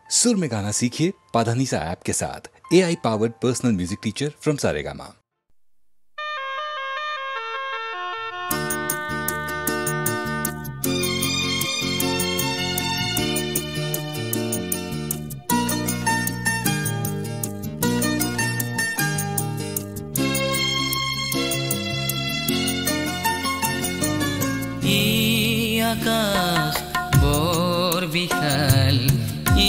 सुर में गाना सीखिए पाधानीसा ऐप के साथ। AI powered personal music teacher from Saregama. আকাশ বৰ বিশাল, ই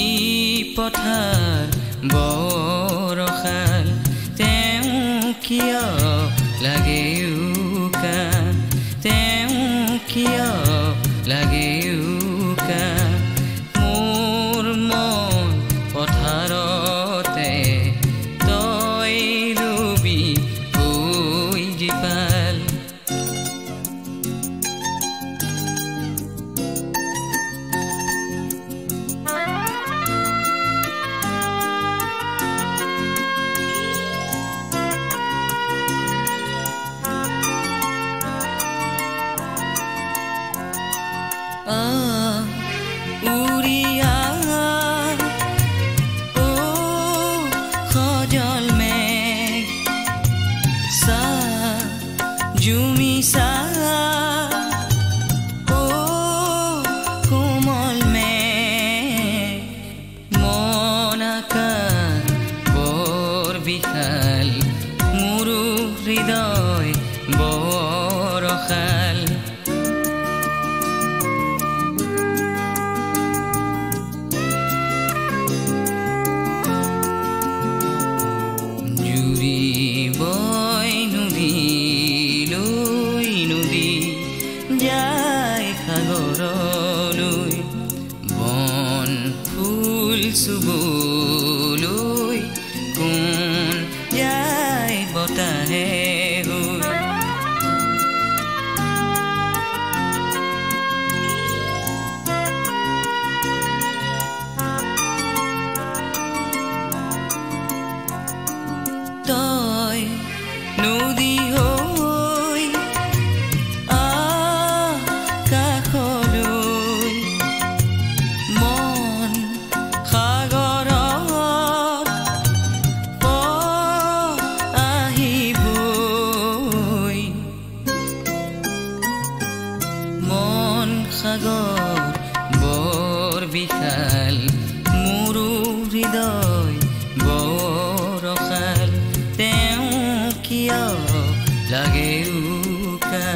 পথাৰ বৰশাল, তেওঁ কিয় লাগে উকা, তেওঁ কিয় লাগে উকা, মোৰ মন পথাৰতে তই ৰুবি হৈ জীপাল। উড়িয়া ও সজল মেঘ, সা জুমি সা ও কোমল মেঘ, মন আকাশ বৰ বিশাল, মোৰো হৃদয় বৰশাল। চুবলৈ কোন যায় বতাহে হৈ, তই নদী হৈ আকাশলৈ, মন সাগৰত আহিবই, মন সাগৰ বৰ বিশাল, মোৰো হৃদয় বৰশাল, তেওঁ কিয় লাগে উকা,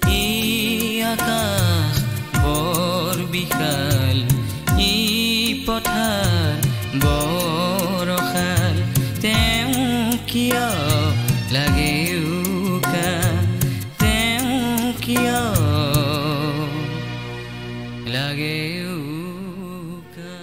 ই আকাশ বৰ বিশাল, ই পথাৰ বৰশাল, তেওঁ কিয় লাগে উকা, তেওঁ কিয় লাগে উকা।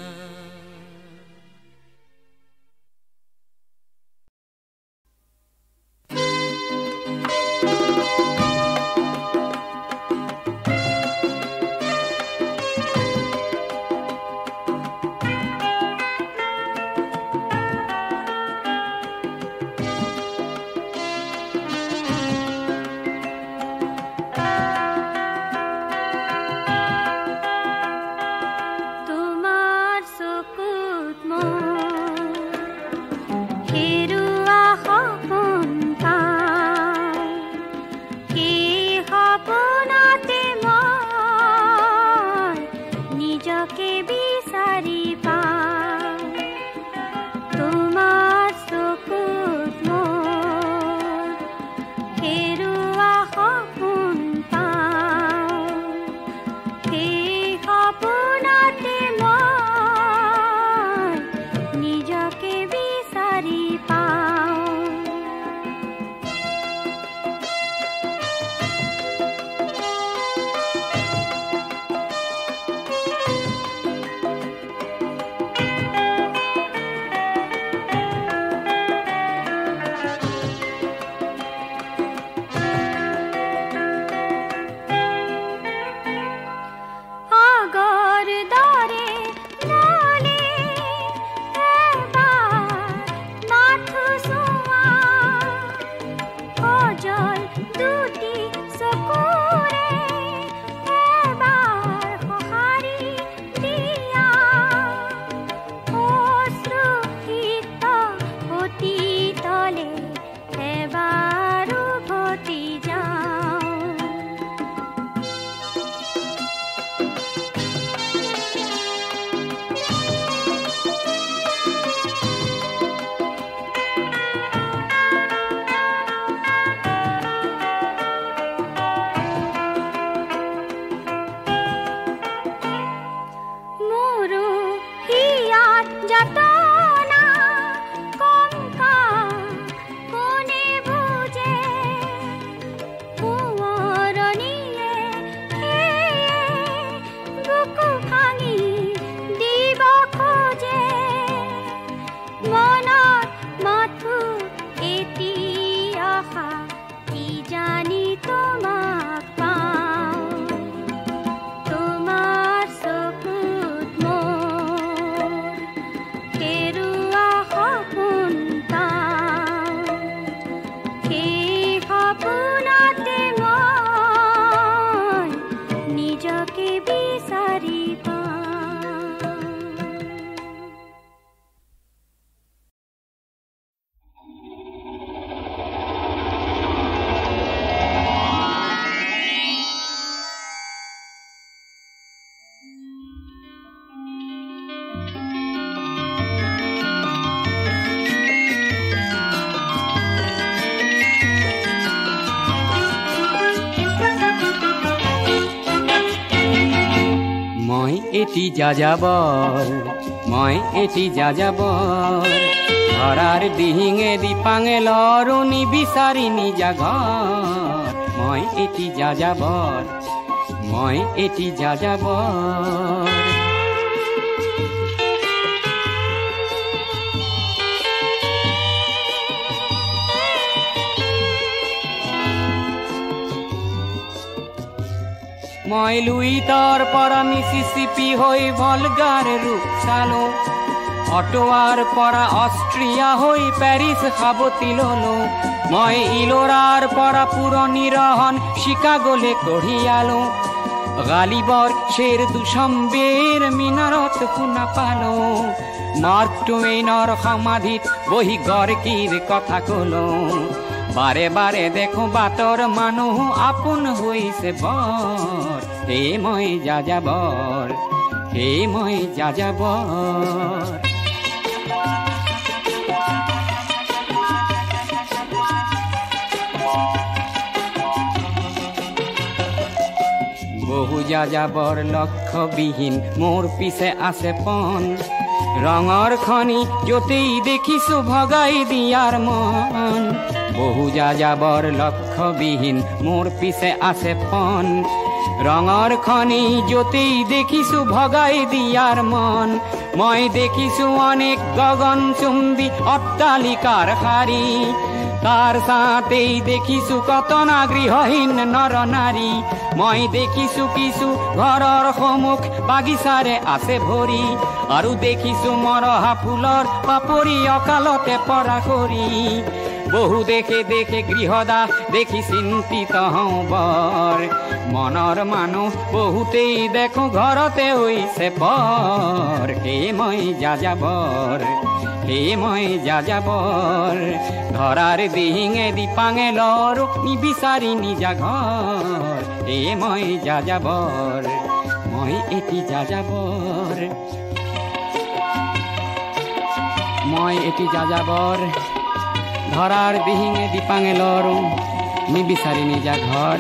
যাতনা কঙ্কা কোনে বুঝে কুঁৱৰ নিয়ে বুকু ভাঙি দিব খোজে মনৰ মাথো এটি আশা কি জানি তোমাক পাওঁ তোমাৰ চকুত মোৰ হেৰুৱা সপোন পাওঁ সেই সপোনতে মই নিজকে বিচাৰি পাওঁ। মই এটি যাযাবৰ মই এটি যাযাবৰ ধৰাৰ দিহিঙে দিপাঙে লৰণি বিচাৰি নিজা ঘৰ মই এটি যাযাবৰ মই এটি যাযাবৰ মই লুইতৰ পৰা মিছিছিপি হৈ ভলগাৰ ৰূপ চালো অটোৱাৰ পৰা অষ্ট্ৰিয়া হৈ পেৰিছ সাৱতি ললো মই ইলোৰাৰ পৰা পুৰণি ৰহন চিকাগোলে কঢ়িয়ালো গালিবৰ শ্বেৰ দুচম্বেৰ মিনাৰত শুনা পালো মাৰ্ক টুৱেইনৰ সমাধিত বহি গৰ্কিৰ কথা কলো বাৰে বাৰে দেখো বাটৰ মানুহ আপোন হৈছে বৰ হে মই যাযাবৰ হে মই যাযাবৰ বহু যাযাবৰ লক্ষ্যবিহীন মোৰ পিছে আছে পণ ৰঙৰ খনি য'তেই দেখিছো ভগাই দিয়াৰ মন বহু যাযাবৰ লক্ষ্যবিহীন মোৰ পিছে আছে পণ ৰঙৰ খনি য'তেই দেখিছো ভগাই দিয়াৰ মন মই দেখিছো অনেক গগনচুম্বী অট্টালিকাৰ শাৰী তাৰ ছাতেই দেখিছো কতনা গৃহহীন নৰ নাৰী মই দেখিছো কিছু ঘৰৰ সন্মুখ বাগিচাৰে আছে ভৰি আৰু দেখিছো মৰহা ফুলৰ পাপৰি অকালতে পৰা কৰি বহু দেখে দেখে গৃহদাস দেখি চিন্তিত হওঁ বৰ মনৰ মানুহ বহুতেই দেখো ঘৰতে হৈছে পৰ হে মই যাযাবৰ হে মই যাযাবৰ ধৰাৰ দিহিঙে দিপাঙে লৰো নিবিচাৰি নিজা ঘৰ হে মই যাযাবৰ মই এটি যাযাবৰ মই এটি যাযাবৰ ধৰাৰ দিহিঙে দিপাঙে লৰো নিবিচাৰি নিজা ঘৰ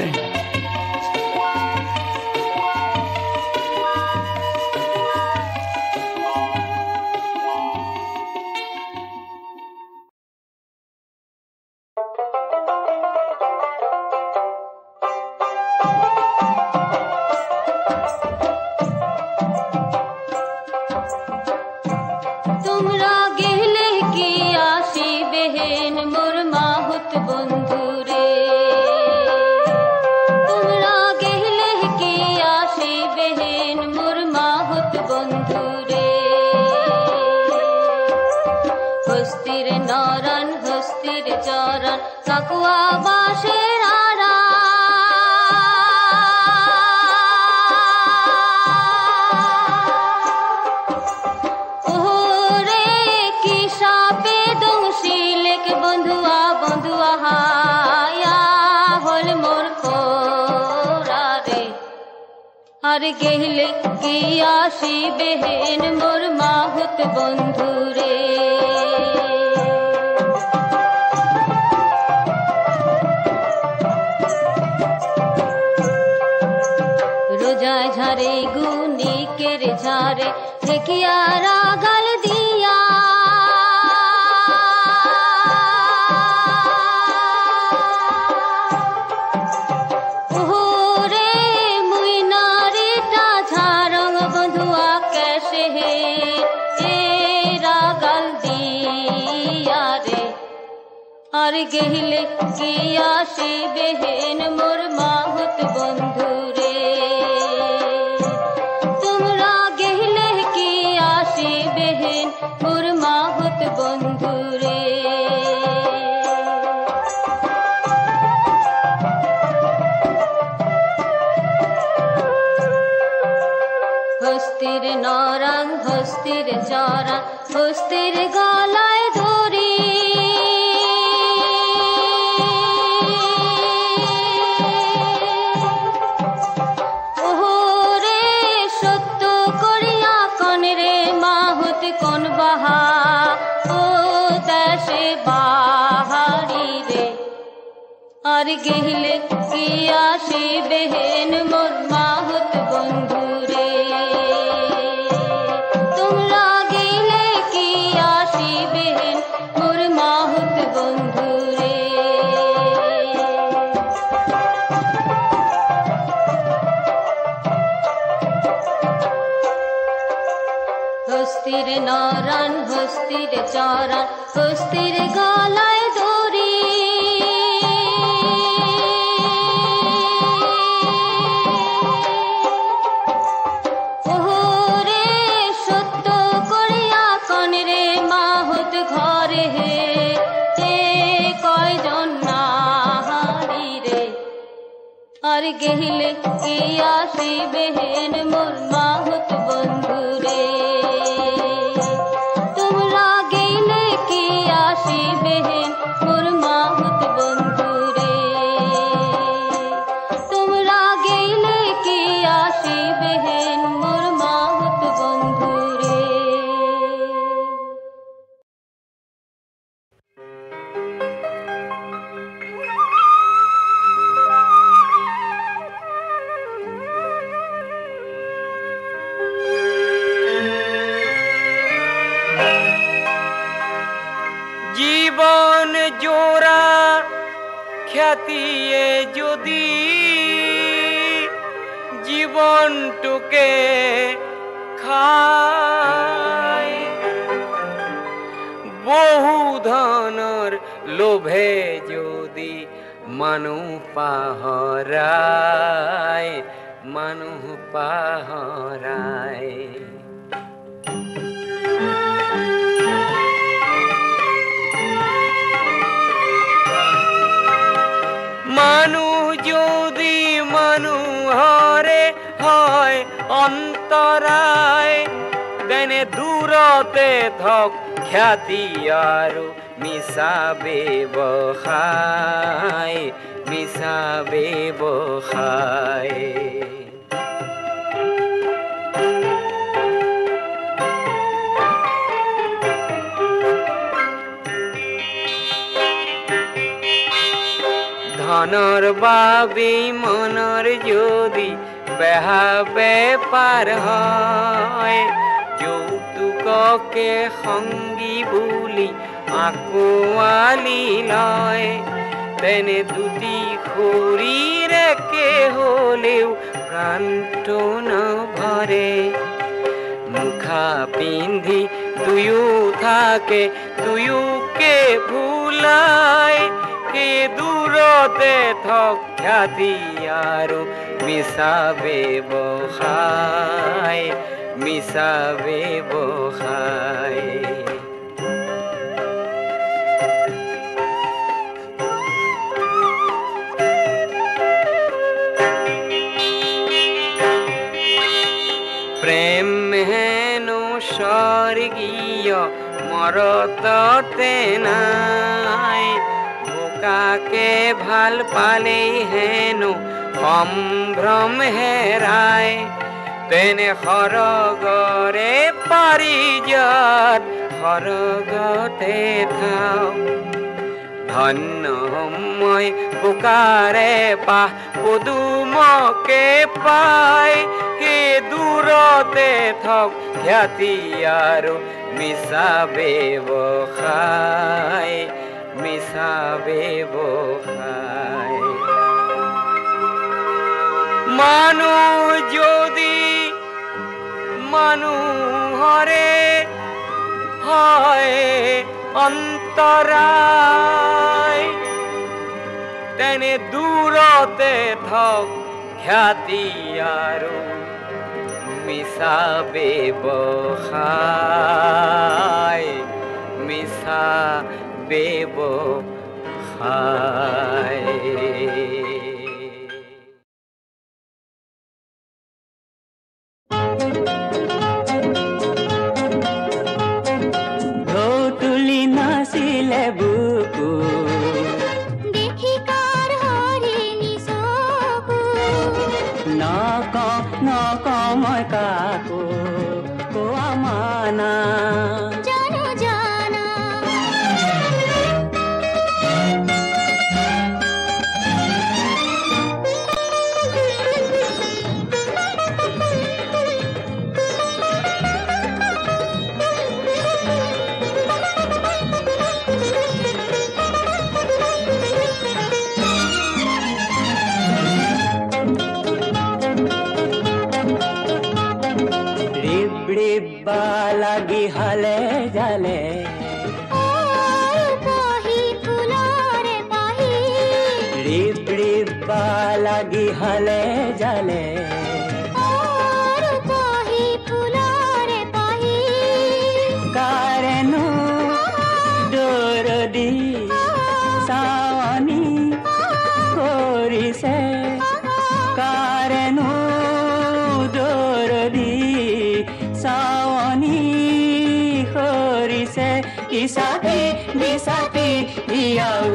গেলে কি আসিবেন মোর মাহুত বন্ধুরে রোজা ঝারে গুনিকের ঝারে ঠেকিয়ারা গাল দিয়া আর গেলে কি আসিবে হেন মোর মাহুত বন্ধু রে তোমরা গেলে কি আসিবে হেন মোর মাহুত বন্ধু রে হস্তির নরাং হস্তির চরা হস্তির গলায় ধরি ওরে সত্য করিয়া কন রে মাহুত কোন বাহা ও দেশে বাহারি রে আর গেলে কি আসিবে হেন মোর মাহুত বন্ধু রে তোমরা গেলে কি আসিবে হেন মোর মাহুত বন্ধু রে হস্তির নরান হস্তির চরান হস্তির গলায় ধরি ওরে সত্য করিয়া কন রে মাহুত ঘরে হে কয়জন নাহারি রে আর গেলে কি আসিবে হেন মোর মাহুত বন্ধু রে তোমরা গেলে কি আসিবে হেন মোর মাহুত বন্ধু রে তোমরা গেলে কি আসিবে হেন মোর মাহুত বন্ধু রে জীবন জোড়া খ্যাতিয়ে যদি জীবনটুকে খায় বহু ধনর লোভে যদি মানু পাহরায় মানু পাহরায় মানু যদি মানু হরে হয় অন্তরায় দেনে দূরতে থক খ্যাতি আৰু মিছাবে বখায় মিছাবে বখায় ধনৰ বাবে মনৰ যদি বেহা বেপাৰ হয় যৌতুককে সংগী বুলি আঁকোৱালি লয় তেনে দুটি শৰীৰকে হলেও প্ৰাণটো নভৰে মুখা পিন্ধি দুয়ো থাকে দুয়োকে ভুলায় কে দূৰতে থক খ্যাতি আৰু মিছাবে বখায় মিছাবে বখায় প্ৰেম হেনো স্বৰ্গীয় মৰততে নাই বোকাকে ভাল পালেই হেনো সম্ভ্ৰম হেৰায় তেনে সৰগৰে পাৰিজাত সৰগতে থাও ধন্য মই বোকাৰে পাহ পদুমকে পাই কে দূৰতে থক খ্যাতি আৰু মিছাবে বখায় মিছাবে বখায় মানুহ যদি মানুহৰে হয় অন্তৰাই তেনে দূৰতে থক খ্যাতি আৰু মিছা ব্যৱসায় মিছা ব্যৱসায় তুলি নাছিলে বুকু দেখি কাৰ হৰিণী চকু নক মই কাকো কোৱা মানা জানো জানা ৰিব্বা লাগি হালে জালে পাহি ফুলৰে পাহি ৰিব্বা লাগি হালে জালে পাহি ফুলৰে পাহি কাৰেনো দৰদি চাৱনি কৰিছে কাৰেনো দৰদি চাৱনি কৰিছে ইচাতি বিচাতি ইয়াও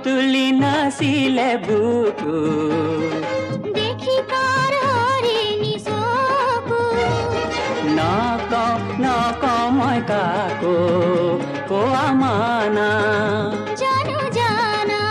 তুলি নাছিলে বুকু দেখি কাৰ হৰিণী চকু নক মই কাকো কোৱা মানা জানো জানা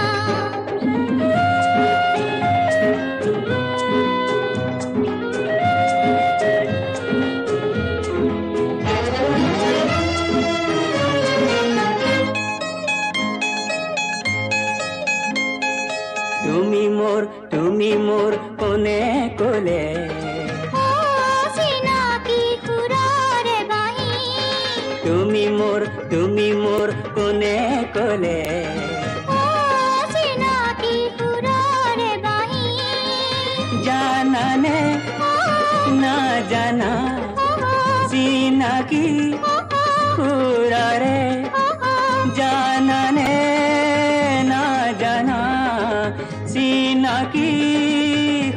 তুমি মোৰ কোনে ক'লে চিনাকি খুৰাৰে বাহি তুমি মোৰ কোনে ক'লে চিনাকি খুৰাৰে বাহি জানানে নাজানা চিনাকি খুৰাৰে জানানে নাজানা চিনাকি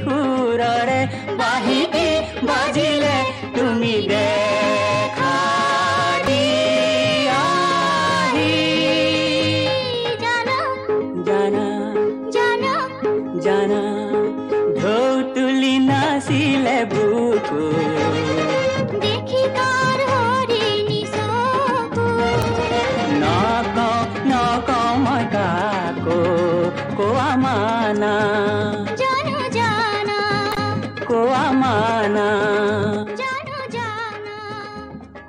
খুৰাৰে বাহিটি বাজিলে তুমি দেখা দিয়াহি জানা জানা জানা জানা ঢৌ তুলি নাছিলে বুকু দেখি কাৰ হৰিণী চকু নক মই কাকো কোৱা মানা জানো জানা কোৱা মানা জানো জানা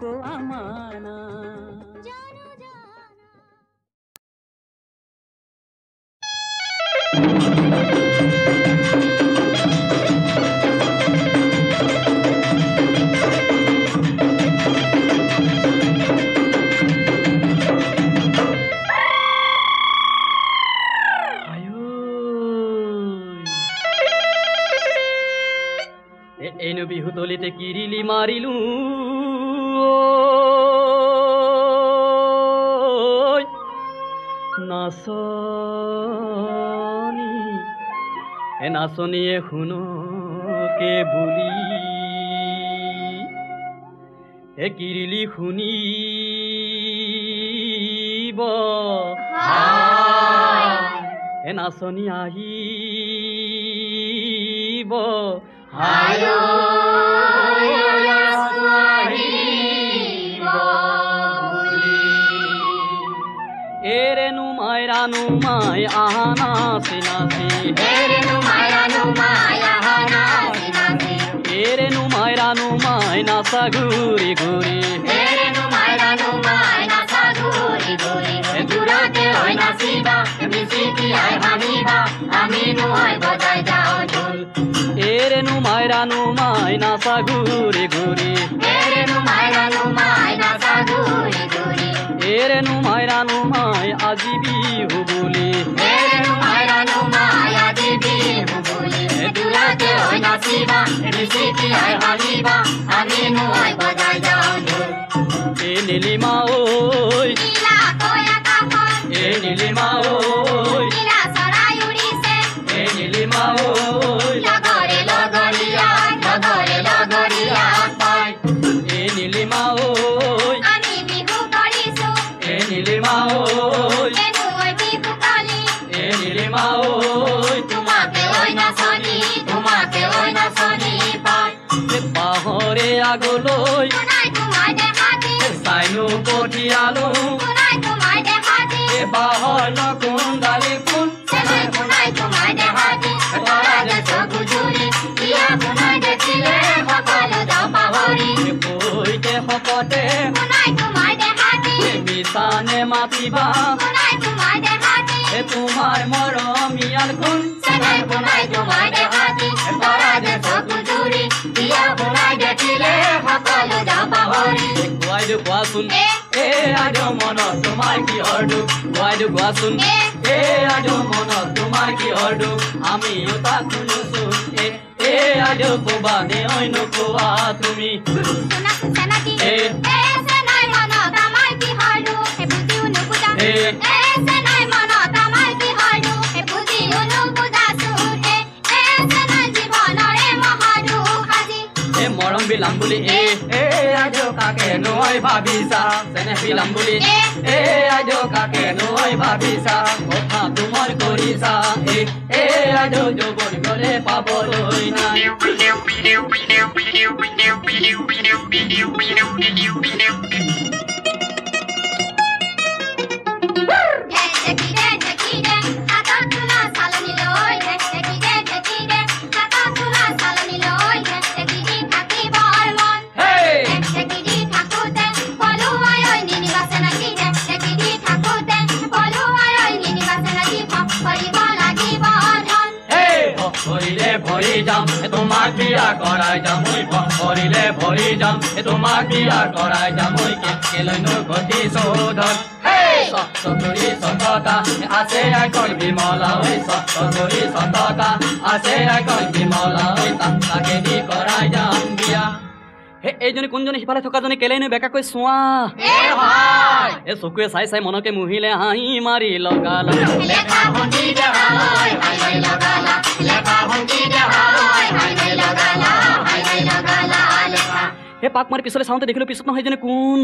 কোৱা মানা জানো জানা এনো বিহু তলিতে কিৰিলি মাৰিলো নাচনি নাচনিয়ে শুনকে বুলি কিৰিলি শুনিব নাচনি আহিব এৰেনো মাইৰানো মাই আহানা চিনাচি এৰেনো মাইৰানো মাই নাচা ঘূৰি ঘূৰি দূৰতে হৈ নাচিবা মিচিকি আই ভাঙিবা আমি নাচা ঘূৰি ঘূৰি এৰেনো মাই ৰাণু মাই নাচা ঘূৰি ঘূৰি এৰেনো মাই ৰাণু মাই আজি বিহু বুলি এৰেনো মাই ৰাণু মাই আজি বিহু বুলি দূৰতে হৈ নাচিবা ঋষিটি আই হালিবা আমি নৈ বজাই যাওঁ ঢোল এ নীলিমা ঐ নীলা কৈ আকাশত এ নীলিমা ঐ নীলা চৰাই উৰিছে এ নীলিমা ঐ লগৰে লগৰীয়া পাই এ নীলিমা ঐ আমি বিহু কৰিছো এ নীলিমা ঐ এনুকৈ বিহু কালি এ নীলিমা ঐ তোমাকে ঐ নাচনী পাই পাহৰে আগলৈ শুনাই তোমাৰ দেহাতি চাইনো পঠিয়ালো শুনাই তোমাৰ দেহাতি বাহৰ নকুন্দালি ফুল শুনাই তোমাৰ দেহাতি তৰা যে চকু জুৰি বিয়া শুনাই দেখিলে সকলো যাওঁ পাহৰি কৈতে শকতে শুনাই তোমাৰ দেহাতি মিছানে মাতিবা শুনাই তোমাৰ দেহাতি তোমাৰ মৰমীয়াল কোন শুনাই তোমাৰ দেহাতি তৰা যে চকু জুৰি বিয়া শুনাই দেখিলে সকলো যাওঁ পাহৰি কোৱাইদো কোৱাচোন এ আজ মনত তোমাৰ কিহৰ দুখ কোৱাইদো কোৱাচোন আজ মনত তোমাৰ কিহৰ দুখ আমিও তাক শুনোচোন আজ ক'বা নে অন্য কোৱা তুমি শুনাচোন চেনাতি এ চেনাই মনত আমাৰ কিহৰ দুখ বুজিও নুবুজা চেনাই মনত আমাৰ কিহৰ দুখ বুজিও নুবুজাচোন চেনাই জীৱনৰে মহাদুখ আজি মৰম বিলাম বুলি আজ কাকে নৈ ভাবিছা চেনেহ বিলাম বুলি আজ কাকে নৈ ভাবিছা কথা তোমাৰ কৰিছা আজ যৌৱন গলে পাবলৈ নাই ভৰিলে ভৰি যাম তোমাক বিয়া কৰাই যাম ভৰিলে ভৰি যাম তোমাক বিয়া কৰাই যাম কেলৈনো ঘটি চৌধৰ চতুৰি সততা আছে এখন বিমলা চতুৰি সততা আছে এখন বিমলা তাকে দি কৰাই যাম বিয়া এইজনী কোনজনী সিফালে থকাজনী কেলেনো বেকাকৈ চোৱা এ চকুৱে চাই চাই মনকে মুহিলে হাঁহি মাৰি লগালা হে পাক মাৰি পিছলৈ চাওঁতে দেখিলো পিছত নহয় সেইজনী কোন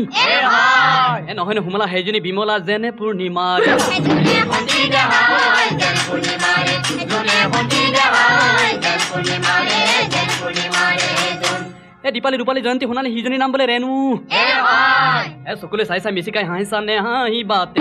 এ নহয় হুমলা সেইজনী বিমলা যেনে পূৰ্ণিমাৰ এ দীপালী ৰূপালী জয়ন্তী সোণালী সিজনীৰ নাম বোলে ৰেণু এ চকুলৈ চাই চাই মিচিকাই হাঁহিছা নে হাঁহি বাতে